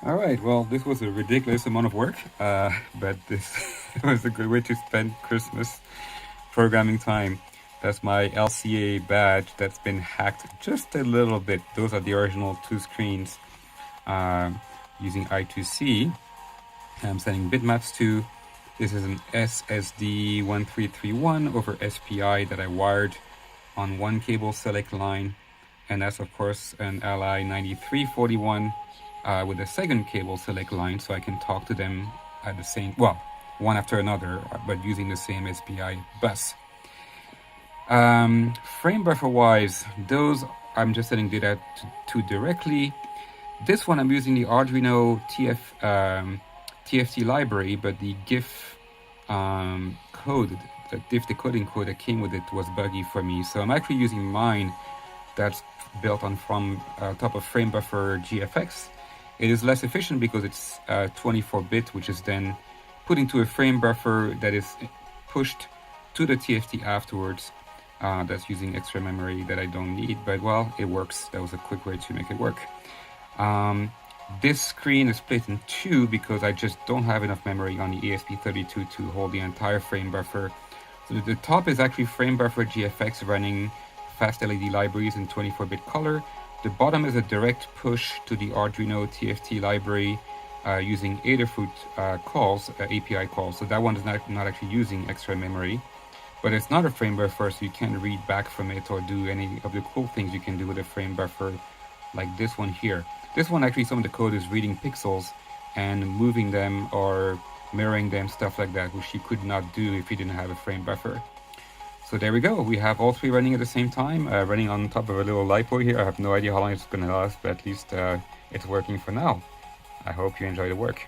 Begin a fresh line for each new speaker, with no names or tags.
All right, well, this was a ridiculous amount of work, but this was a good way to spend Christmas programming time. That's my LCA badge that's been hacked just a little bit. Those are the original two screens using I2C. I'm sending bitmaps to. This is an SSD1331 over SPI that I wired on one cable select line. And that's, of course, an SplitILI934Display with a second cable select line, so I can talk to them at the same, well, one after another, but using the same SPI bus. Frame buffer wise, those I'm just sending data to directly. This one I'm using the Arduino TFT library, but the GIF code, the diff decoding code that came with it was buggy for me. So I'm actually using mine that's built on from top of Framebuffer GFX. It is less efficient because it's 24-bit, which is then put into a frame buffer that is pushed to the TFT afterwards. That's using extra memory that I don't need, but well, it works. That was a quick way to make it work. This screen is split in two because I just don't have enough memory on the ESP32 to hold the entire frame buffer. So the top is actually frame buffer GFX running fast LED libraries in 24-bit color. The bottom is a direct push to the Arduino TFT library using Adafruit calls, API calls. So that one is not actually using extra memory. But it's not a frame buffer, so you can't read back from it or do any of the cool things you can do with a frame buffer like this one here. This one actually, some of the code is reading pixels and moving them or mirroring them, stuff like that, which you could not do if you didn't have a frame buffer. So there we go. We have all three running at the same time, running on top of a little LiPo here. I have no idea how long it's going to last, but at least it's working for now. I hope you enjoy the work.